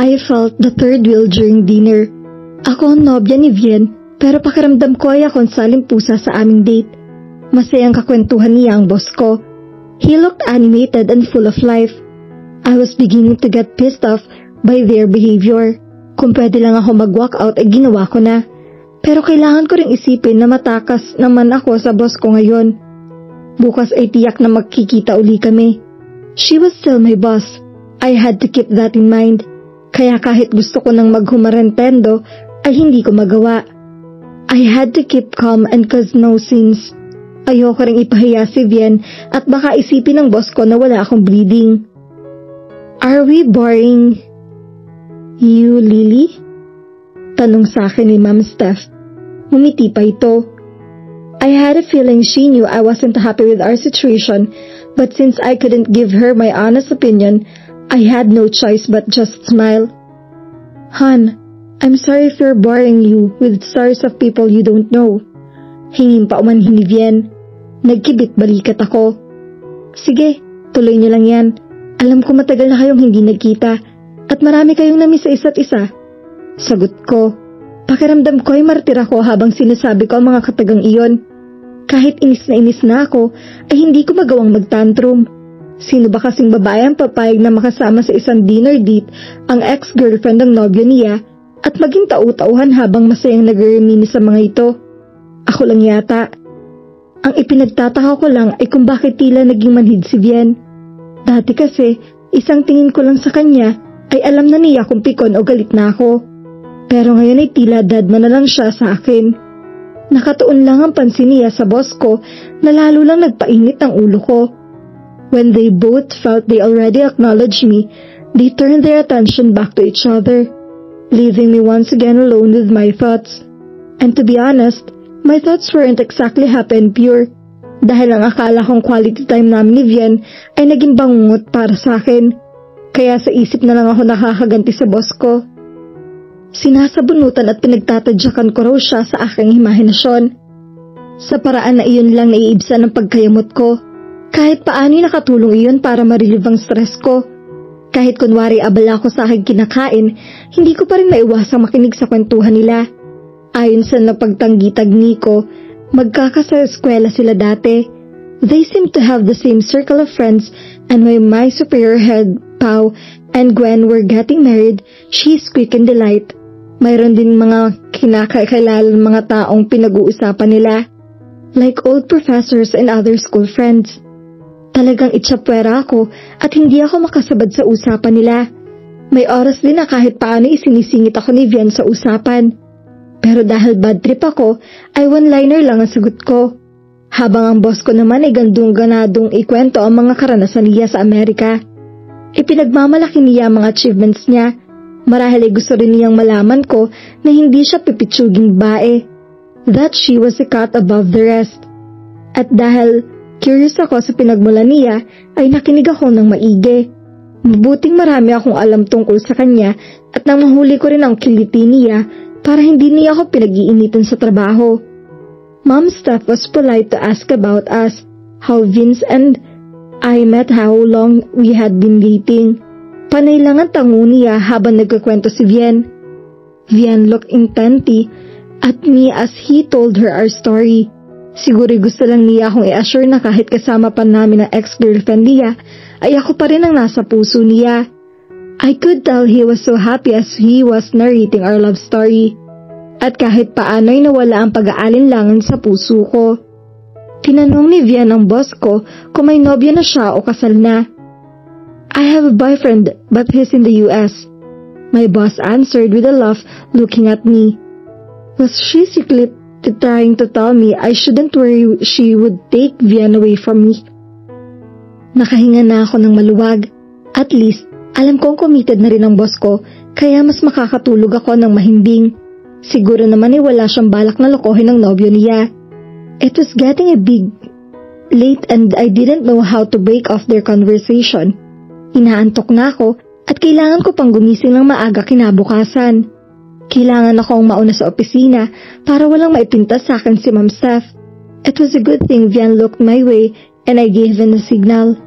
I felt the third wheel during dinner. Ako ang nobya ni Vian, pero pakiramdam ko ay akong salimpusa sa aming date. Masayang kakwentuhan niya ang boss ko. He looked animated and full of life. I was beginning to get pissed off by their behavior. Kung pwede lang ako mag-walk out ay ginawa ko na. Pero kailangan ko ring isipin na matakas naman ako sa boss ko ngayon. Bukas ay tiyak na magkikita uli kami. She was still my boss. I had to keep that in mind. Kaya kahit gusto ko nang maghumarentendo ay hindi ko magawa. I had to keep calm and cause no scenes. Ayoko ring ipahiya si Vian at baka isipin ng boss ko na wala akong bleeding. Are we boring you, Lily? Tanong sa akin ni Ma'am Steph. Ngumiti pa ito. I had a feeling she knew I wasn't happy with our situation, but since I couldn't give her my honest opinion, I had no choice but just smile. Han, I'm sorry if you're boring you with stories of people you don't know. Hingin pa umanhin ni Vian. Nagkibit balikat ako. Sige, tuloy niyo lang yan. Alam ko matagal na kayong hindi nagkita at marami kayong namiss sa isa't isa. Sagot ko. Pakiramdam ko ay martir ako habang sinasabi ko ang mga katagang iyon. Kahit inis na ako, ay hindi ko magawang magtantrum. Sino ba kasing babae ang papayag na makasama sa isang dinner date ang ex-girlfriend ng nobyo niya at maging tau-tauhan habang masayang nag-reminisce sa mga ito? Ako lang yata. Ang ipinagtataka ko lang ay kung bakit tila naging manhid si Vian. Dati kasi, isang tingin ko lang sa kanya ay alam na niya kung pikon o galit na ako. Pero ngayon ay tila dadma na lang siya sa akin. Nakatuon lang ang pansin niya sa boss ko na lalo lang nagpainit ang ulo ko. When they both felt they already acknowledged me, they turned their attention back to each other, leaving me once again alone with my thoughts. And to be honest, my thoughts weren't exactly happy and pure, dahil ang akala kong quality time namin ni Vian ay naging bangungot para sa akin. Kaya sa isip na lang ako nakakaganti sa boss ko. Sinasabunutan at pinagtatadyakan ko raw siya sa aking imahinasyon. Sa paraan na iyon lang naiibsan ang pagkayamot ko. Kahit paano'y nakatulong iyon para ma-relieve ang stress ko. Kahit kunwari abala ko sa aking kinakain, hindi ko pa rin maiwasang makinig sa kwentuhan nila. Ayon sa napagtanggitagni ko, magkakasa-eskwela sila dati. They seem to have the same circle of friends, and when my superior head, Pao, and Gwen were getting married, she's quick and delight. Mayroon din mga kinakailalang mga taong pinag-uusapan nila, like old professors and other school friends. Talagang itsapwera ako at hindi ako makasabad sa usapan nila. May oras din na kahit paano isinisingit ako ni Vian sa usapan. Pero dahil bad trip ako, ay one-liner lang ang sagot ko. Habang ang boss ko naman ay gandong-ganadong ikwento ang mga karanasan niya sa Amerika. Ipinagmamalaki niya ang mga achievements niya. Marahil ay gusto rin niyang malaman ko na hindi siya pipitsuging bae. That she was a cut above the rest. At dahil curious ako sa pinagmula niya, ay nakinig ako ng maigi. Mabuting marami akong alam tungkol sa kanya at nang mahuli ko rin ang kiliti niya para hindi niya ako pinag-iinitan sa trabaho. Mom Steph was polite to ask about us, how Vince and I met, how long we had been dating. Panay lang ang tango niya habang nagkakwento si Vian. Vian looked intently at me as he told her our story. Siguro gusto lang niya akong i-assure na kahit kasama pa namin ang ex-girlfriend niya, ay ako pa rin ang nasa puso niya. I could tell he was so happy as he was narrating our love story. At kahit paano'y nawala ang pag-aalinlangan sa puso ko. Tinanong ni Vian ang boss ko kung may nobya na siya o kasal na. I have a boyfriend but he's in the US. My boss answered with a laugh, looking at me. Was she secretly trying to tell me I shouldn't worry she would take Vian away from me? Nakahinga na ako ng maluwag. At least, alam kong committed na rin ang boss ko, kaya mas makakatulog ako ng mahimbing. Siguro naman ay wala siyang balak na lokohin ng nobyo niya. It was getting a big late and I didn't know how to break off their conversation. Inaantok na ako at kailangan ko pang gumising ng maaga kinabukasan. Kailangan akong mauna sa opisina para walang maipintas sa akin si Ma'am Steph. It was a good thing Vian looked my way and I gave him a signal.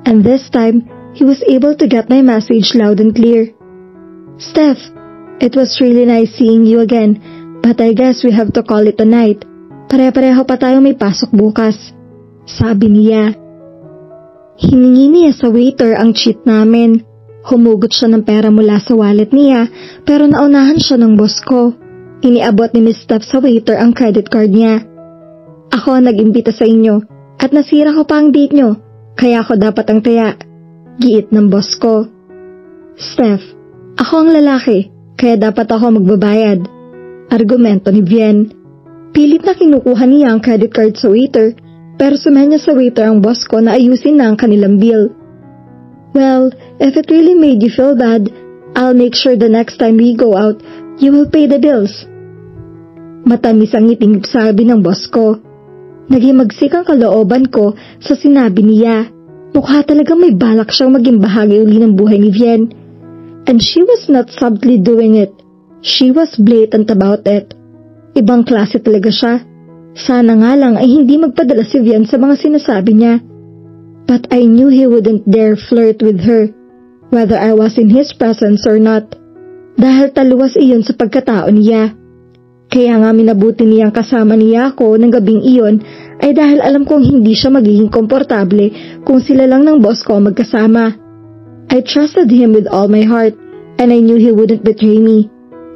And this time, he was able to get my message loud and clear. Steph, it was really nice seeing you again, but I guess we have to call it a night. Pare-pareho pa tayo may pasok bukas, sabi niya. Hiningi niya sa waiter ang cheat namin. Humugot siya ng pera mula sa wallet niya, pero naunahan siya ng boss ko. Iniabot ni Miss Steph sa waiter ang credit card niya. Ako ang nag-imbita sa inyo, at nasira ko pa ang date nyo, kaya ako dapat ang taya. Giit ng boss ko. Steph, ako ang lalaki, kaya dapat ako magbabayad. Argumento ni Vian. Pilit na kinukuha niya ang credit card sa waiter, pero sumanya sa waiter ang boss ko na ayusin na ang kanilang bill. Well, if it really made you feel bad, I'll make sure the next time we go out, you will pay the bills. Matamis ang ngiting sabi ng boss ko. Naghimagsik ang kalooban ko sa sinabi niya. Mukha talagang may balak siyang maging bahagi uli ng buhay ni Vian. And she was not subtly doing it. She was blatant about it. Ibang klase talaga siya. Sana nga lang ay hindi magpadala si Vian sa mga sinasabi niya. But I knew he wouldn't dare flirt with her, whether I was in his presence or not. Dahil taluwas iyon sa pagkatao niya. Kaya nga minabuti niyang kasama niya ako ng gabing iyon ay dahil alam kong hindi siya magiging komportable kung sila lang ng boss ko magkasama. I trusted him with all my heart and I knew he wouldn't betray me.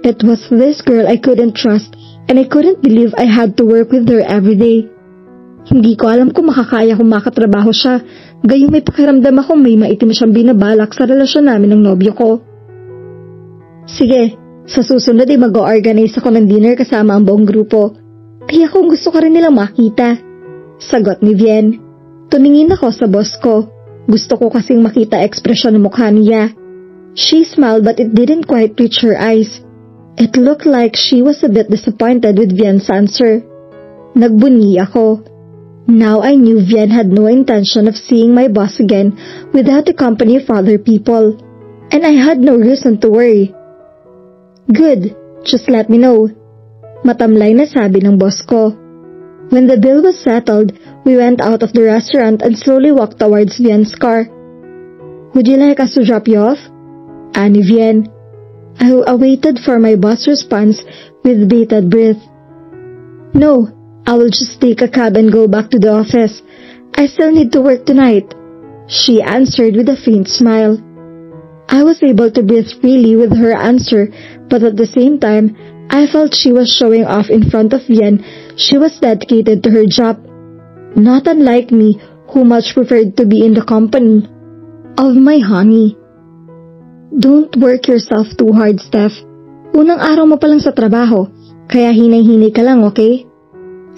It was this girl I couldn't trust and I couldn't believe I had to work with her every day. Hindi ko alam kung makakaya kung makatrabaho siya, gayong may pakiramdam akong may maitim siyang binabalak sa relasyon namin ng nobyo ko. Sige, sa susunod ay mag-organize ako ng dinner kasama ang buong grupo. Tiyak kung gusto ka rin nilang makita. Sagot ni Vian. Tumingin ako sa boss ko. Gusto ko kasing makita ekspresyon ng mukha niya. She smiled but it didn't quite reach her eyes. It looked like she was a bit disappointed with Vian's answer. Nagbunyi ako. Now I knew Vian had no intention of seeing my boss again without the company of other people. And I had no reason to worry. Good, just let me know. Matamlay na sabi ng boss ko. When the bill was settled, we went out of the restaurant and slowly walked towards Vian's car. Would you like us to drop you off? Ani Vian. I awaited for my boss' response with bated breath. No, I will just take a cab and go back to the office. I still need to work tonight, she answered with a faint smile. I was able to breathe freely with her answer, but at the same time, I felt she was showing off in front of Vian. She was dedicated to her job. Not unlike me, who much preferred to be in the company of my honey. Don't work yourself too hard, Steph. Unang araw mo pa lang sa trabaho, kaya hinay-hinay ka lang, okay?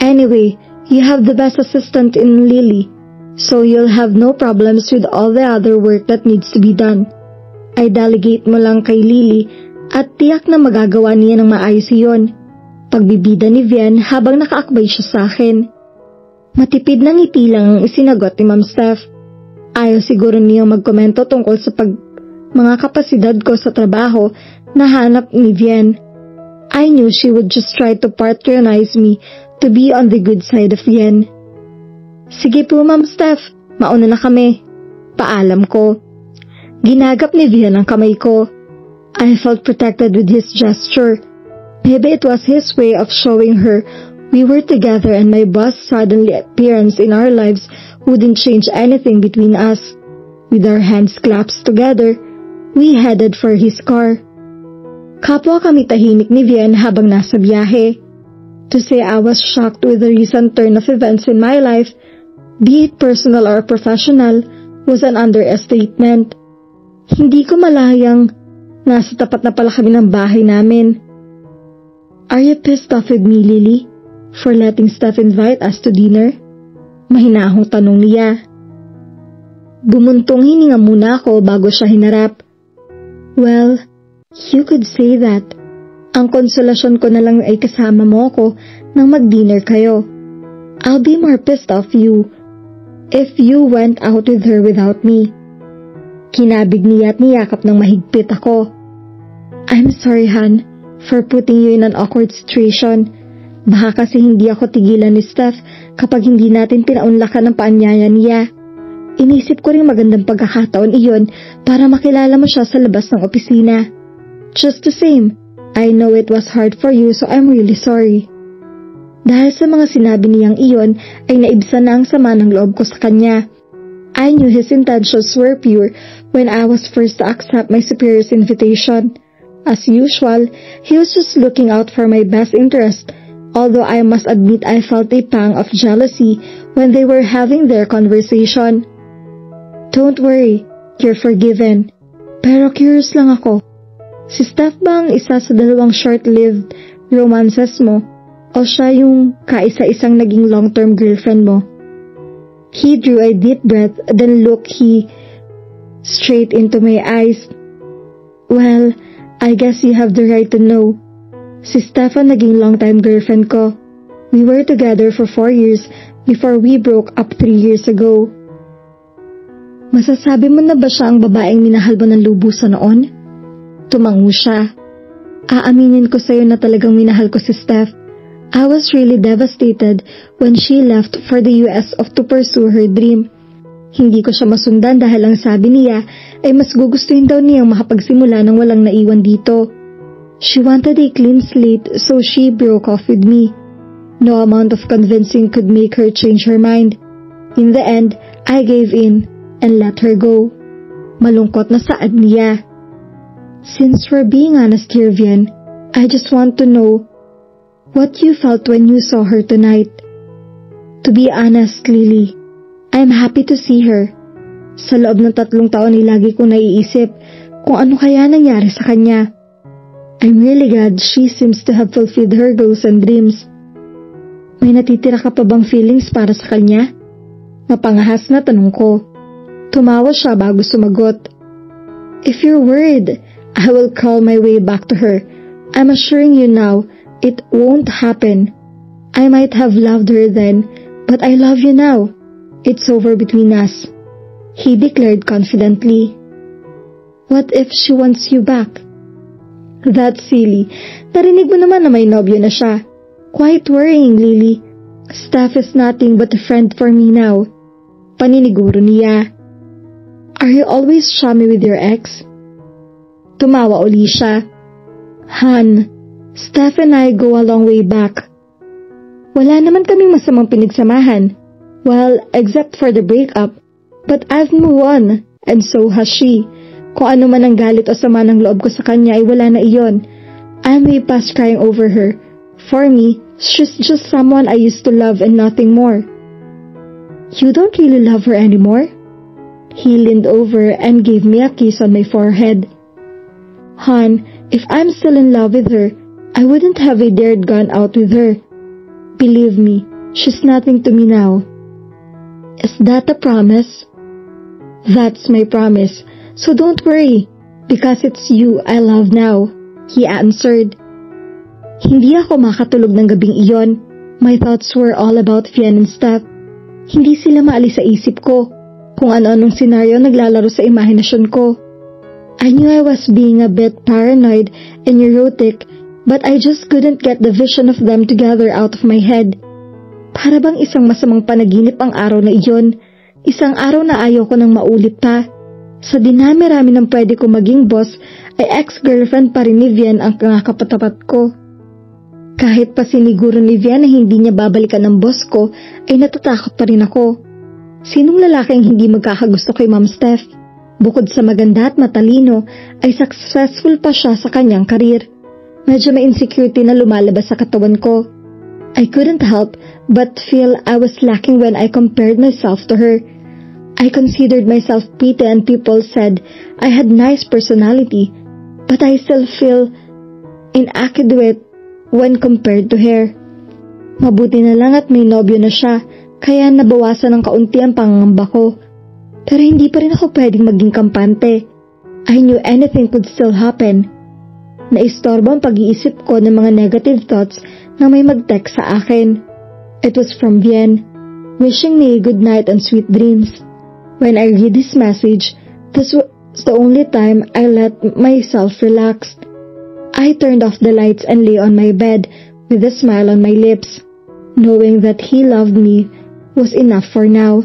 Anyway, you have the best assistant in Lily, so you'll have no problems with all the other work that needs to be done. Ay delegate mo lang kay Lily at tiyak na magagawa niya ng maayos iyon. Pagbibida ni Vian habang nakaakbay siya sa akin. Matipid na ngiti lang ang isinagot ni Ma'am Steph. Ayaw siguro niyang magkomento tungkol sa mga kapasidad ko sa trabaho na hanap ni Vian. I knew she would just try to patronize me to be on the good side of Vian. Sige po Ma'am Steph, mauna na kami. Paalam ko. Ginagap ni Vian ang kamay ko. I felt protected with his gesture. Maybe it was his way of showing her we were together and my boss' sudden appearance in our lives wouldn't change anything between us. With our hands clasped together, we headed for his car. Kapwa kami tahimik ni Vian habang nasa biyahe. To say I was shocked with the recent turn of events in my life, be it personal or professional, was an understatement. Hindi ko malayang nasa tapat na pala kami ng bahay namin. Are you pissed off with me, Lily, for letting Steph invite us to dinner? Mahinahong tanong niya. Bumuntong hininga muna ako bago siya hinarap. Well, you could say that. Ang konsolasyon ko na lang ay kasama mo ako nang mag-dinner kayo. I'll be more pissed off you if you went out with her without me. Kinabig niya at niyakap ng mahigpit ako. I'm sorry, Han, for putting you in an awkward situation. Baka kasi hindi ako tigilan ni Steph kapag hindi natin pinaunlakan ang paanyaya niya. Inisip ko rin magandang pagkakataon iyon para makilala mo siya sa labas ng opisina. Just the same, I know it was hard for you, so I'm really sorry. Dahil sa mga sinabi niyang iyon, ay naibsan na ang sama ng loob ko sa kanya. I knew his intentions were pure when I was first to accept my superior's invitation. As usual, he was just looking out for my best interest, although I must admit I felt a pang of jealousy when they were having their conversation. Don't worry, you're forgiven. Pero curious lang ako. Si Steph ba ang isa sa dalawang short-lived romances mo? O siya yung kaisa-isang naging long-term girlfriend mo? He drew a deep breath, then looked straight into my eyes. Well, I guess you have the right to know. Si Steph ang naging long-time girlfriend ko. We were together for 4 years before we broke up 3 years ago. Masasabi mo na ba siya ang babaeng minahal mo ng lubusan noon? Tumango siya. Aaminin ko sa'yo na talagang minahal ko si Steph. I was really devastated when she left for the US to pursue her dream. Hindi ko siya masundan dahil ang sabi niya ay mas gugustuhin daw niyang makapagsimula ng walang naiwan dito. She wanted a clean slate, so she broke off with me. No amount of convincing could make her change her mind. In the end, I gave in and let her go. Malungkot na saad niya. Since we're being honest here, Vian, I just want to know what you felt when you saw her tonight. To be honest, Lily, I'm happy to see her. Sa loob ng 3 taon ay lagi kong naiisip kung ano kaya nangyari sa kanya. I'm really glad she seems to have fulfilled her goals and dreams. May natitira ka pa bang feelings para sa kanya? Mapangahas na tanong ko. Tumawa siya bago sumagot. If you're worried, I will crawl my way back to her. I'm assuring you now, it won't happen. I might have loved her then, but I love you now. It's over between us. He declared confidently. What if she wants you back? That's silly. Narinig mo naman na may nobyo na siya. Quite worrying, Lily. Steph is nothing but a friend for me now. Paniniguro niya. Are you always chummy with your ex? Tumawa uli siya. Han, Steph and I go a long way back. Wala naman kaming masamang pinagsamahan. Well, except for the breakup. But I've moved on, and so has she. Kung ano man ang galit o sama ng loob ko sa kanya ay wala na iyon. I'm way past crying over her. For me, she's just someone I used to love and nothing more. You don't really love her anymore? He leaned over and gave me a kiss on my forehead. Han, if I'm still in love with her, I wouldn't have dared gone out with her. Believe me, she's nothing to me now. Is that a promise? That's my promise, so don't worry, because it's you I love now, he answered. Hindi ako makatulog ng gabing iyon. My thoughts were all about Vian and Steph. Hindi sila maalis sa isip ko. Kung ano-anong senaryo naglalaro sa imahinasyon ko. I knew I was being a bit paranoid and neurotic, but I just couldn't get the vision of them together out of my head. Para bang isang masamang panaginip ang araw na iyon. Isang araw na ayaw ko nang maulit pa. Sa dinami-rami ng pwede ko maging boss, ay ex-girlfriend pa rin ni Vian ang kakapatapat ko. Kahit pa siniguro ni Vian na hindi niya babalikan ang boss ko, ay natatakot pa rin ako. Sinong lalaki ang hindi magkakagusto kay Ma'am Steph? Bukod sa maganda at matalino, ay successful pa siya sa kanyang karir. Medyo may insecurity na lumalabas sa katawan ko. I couldn't help but feel I was lacking when I compared myself to her. I considered myself pretty and people said I had nice personality, but I still feel inadequate when compared to her. Mabuti na lang at may nobyo na siya, kaya nabawasan ng kaunti ang pangangamba ko. Pero hindi pa rin ako pwedeng maging kampante. I knew anything could still happen. Naistorbo ang pag-iisip ko ng mga negative thoughts na may mag-text sa akin. It was from Vian, wishing me a good night and sweet dreams. When I read his message, this was the only time I let myself relax. I turned off the lights and lay on my bed with a smile on my lips. Knowing that he loved me was enough for now.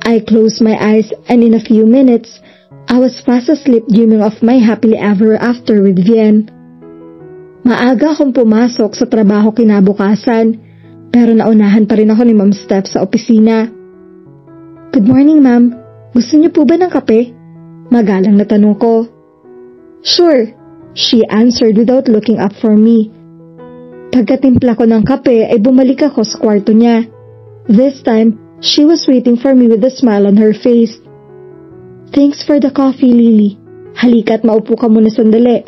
I closed my eyes and in a few minutes, I was fast asleep dreaming of my happily ever after with Vian. Maaga akong pumasok sa trabaho kinabukasan, pero naunahan pa rin ako ni Ma'am Steph sa opisina. Good morning, ma'am. Gusto niyo po ba ng kape? Magalang na tanong ko. Sure, she answered without looking up for me. Pagkatimpla ko ng kape ay bumalik ako sa kwarto niya. This time, she was waiting for me with a smile on her face. Thanks for the coffee, Lily. Halika't maupo ka muna sandali.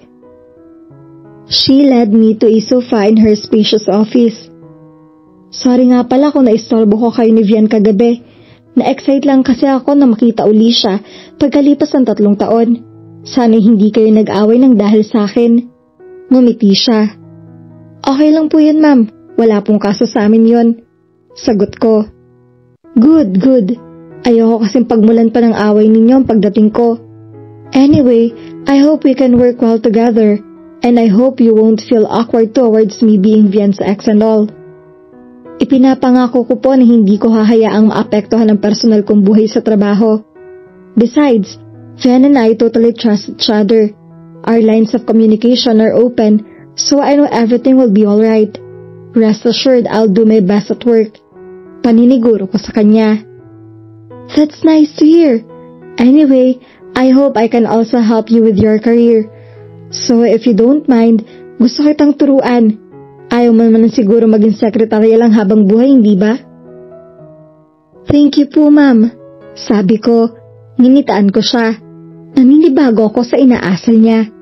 She led me to a sofa in her spacious office. Sorry nga pala kung naistorbo ko kayo ni Vian kagabi. Na-excite lang kasi ako na makita uli siya pagkalipas ng 3 taon. Sana hindi kayo nag-away ng dahil sa akin. Ngumiti siya. Okay lang po yun, ma'am. Wala pong kaso sa amin yun. Sagot ko. Good. Ayoko kasing pagmulan pa ng away ninyo ang pagdating ko. Anyway, I hope we can work well together, and I hope you won't feel awkward towards me being Vian's ex and all. Ipinapangako ko po na hindi ko hahayaang maapektuhan ang personal kong buhay sa trabaho. Besides, Vian and I totally trust each other. Our lines of communication are open, so I know everything will be alright. Rest assured I'll do my best at work. Paniniguro ko sa kanya. That's nice to hear. Anyway, I hope I can also help you with your career. So if you don't mind, gusto kitang turuan. Ayaw mo naman siguro maging sekretarya lang habang buhay, hindi ba? Thank you po, ma'am. Sabi ko, nginitaan ko siya. Naninibago ako sa inaasal niya.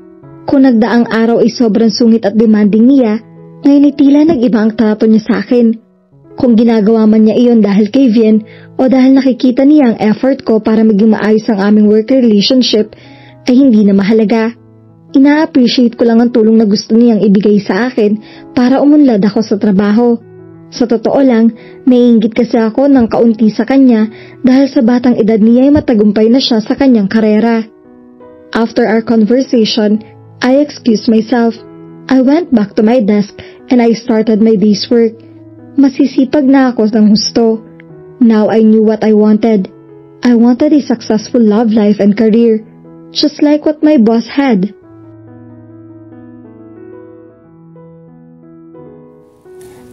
Kung nagdaang araw ay sobrang sungit at demanding niya, ngayon ay tila nag-iba ang trato niya sa akin. Kung ginagawa man niya iyon dahil kay Vian o dahil nakikita niya ang effort ko para maging maayos ang aming work relationship, ay hindi na mahalaga. Ina-appreciate ko lang ang tulong na gusto niyang ibigay sa akin para umunlad ako sa trabaho. Sa totoo lang, naiinggit kasi ako ng kaunti sa kanya dahil sa batang edad niya ay matagumpay na siya sa kanyang karera. After our conversation, I excused myself. I went back to my desk and I started my day's work. Masisipag na ako ng husto. Now I knew what I wanted. I wanted a successful love life and career, just like what my boss had.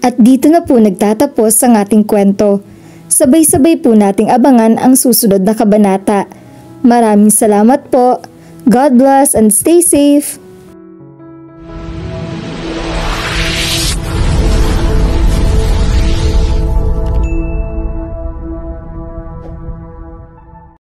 At dito na po nagtatapos ang ating kwento. Sabay-sabay po nating abangan ang susunod na kabanata. Maraming salamat po. God bless and stay safe.